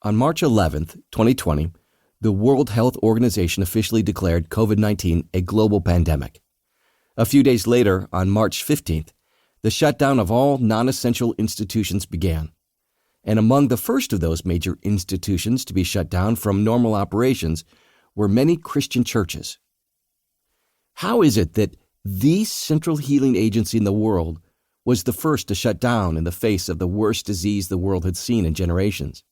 On March 11th, 2020, the World Health Organization officially declared COVID-19 a global pandemic. A few days later, on March 15th, the shutdown of all non-essential institutions began. And among the first of those major institutions to be shut down from normal operations were many Christian churches. How is it that the central healing agency in the world was the first to shut down in the face of the worst disease the world had seen in generations?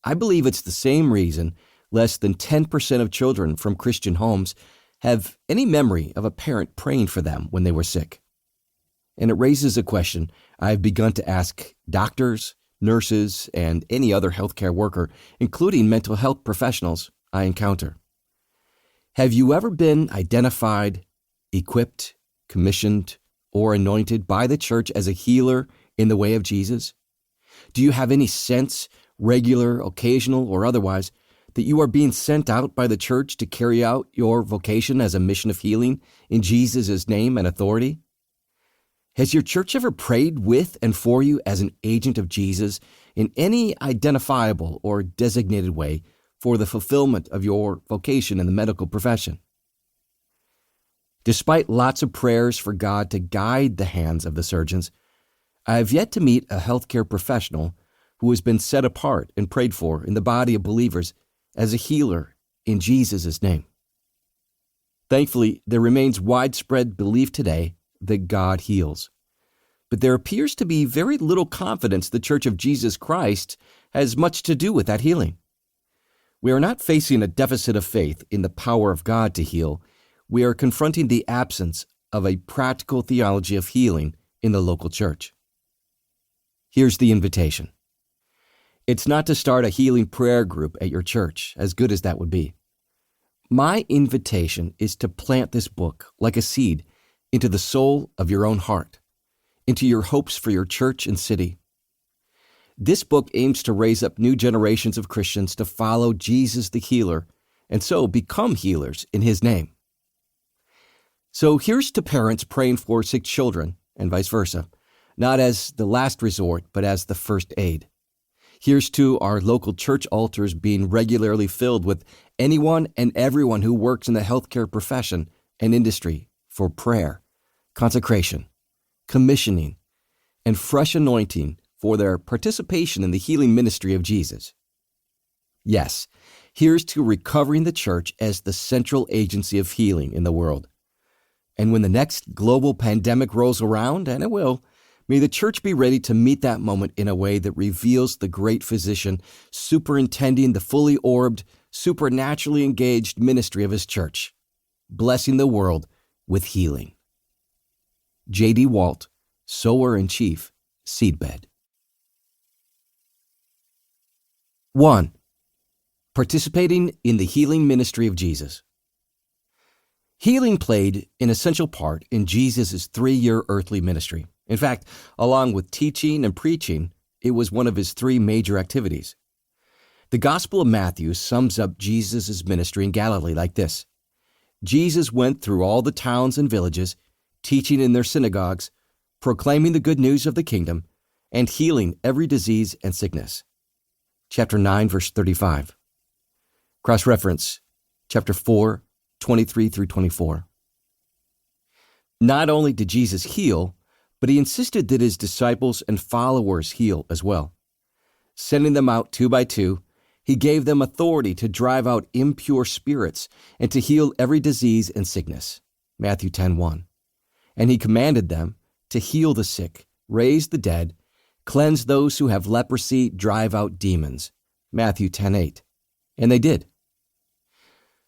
I believe it's the same reason less than 10% of children from Christian homes have any memory of a parent praying for them when they were sick. And it raises a question I've begun to ask doctors, nurses, and any other healthcare worker, including mental health professionals I encounter. Have you ever been identified, equipped, commissioned, or anointed by the church as a healer in the way of Jesus? Do you have any sense, regular, occasional, or otherwise, that you are being sent out by the church to carry out your vocation as a mission of healing in Jesus' name and authority? Has your church ever prayed with and for you as an agent of Jesus in any identifiable or designated way for the fulfillment of your vocation in the medical profession? Despite lots of prayers for God to guide the hands of the surgeons, I have yet to meet a healthcare professional who has been set apart and prayed for in the body of believers as a healer in Jesus' name. Thankfully, there remains widespread belief today that God heals. But there appears to be very little confidence the Church of Jesus Christ has much to do with that healing. We are not facing a deficit of faith in the power of God to heal. We are confronting the absence of a practical theology of healing in the local church. Here's the invitation. It's not to start a healing prayer group at your church, as good as that would be. My invitation is to plant this book like a seed into the soul of your own heart, into your hopes for your church and city. This book aims to raise up new generations of Christians to follow Jesus the healer and so become healers in his name. So here's to parents praying for sick children and vice versa, not as the last resort, but as the first aid. Here's to our local church altars being regularly filled with anyone and everyone who works in the healthcare profession and industry for prayer, consecration, commissioning, and fresh anointing for their participation in the healing ministry of Jesus. Yes, here's to recovering the church as the central agency of healing in the world. And when the next global pandemic rolls around, and it will, may the church be ready to meet that moment in a way that reveals the great physician superintending the fully orbed, supernaturally engaged ministry of his church, blessing the world with healing. J.D. Walt, Sower-in-Chief, Seedbed. 1. Participating in the healing ministry of Jesus. Healing played an essential part in Jesus' 3-year earthly ministry. In fact, along with teaching and preaching, it was one of his 3 major activities. The Gospel of Matthew sums up Jesus' ministry in Galilee like this. Jesus went through all the towns and villages, teaching in their synagogues, proclaiming the good news of the kingdom, and healing every disease and sickness. Chapter 9, verse 35. Cross-reference, chapter 4, 23 through 24. Not only did Jesus heal, but he insisted that his disciples and followers heal as well. Sending them out 2 by 2, he gave them authority to drive out impure spirits and to heal every disease and sickness. Matthew 10:1. And he commanded them to heal the sick, raise the dead, cleanse those who have leprosy, drive out demons. Matthew 10:8. And they did.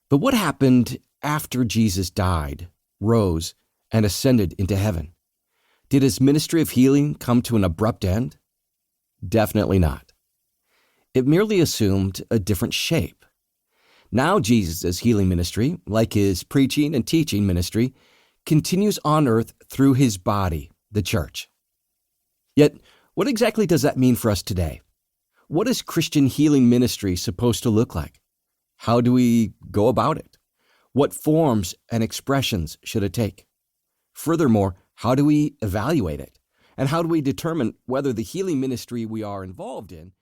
But what happened after Jesus died, rose, and ascended into heaven? Did his ministry of healing come to an abrupt end? Definitely not. It merely assumed a different shape. Now Jesus' healing ministry, like his preaching and teaching ministry, continues on earth through his body, the church. Yet, what exactly does that mean for us today? What is Christian healing ministry supposed to look like? How do we go about it? What forms and expressions should it take? Furthermore, how do we evaluate it? And how do we determine whether the healing ministry we are involved in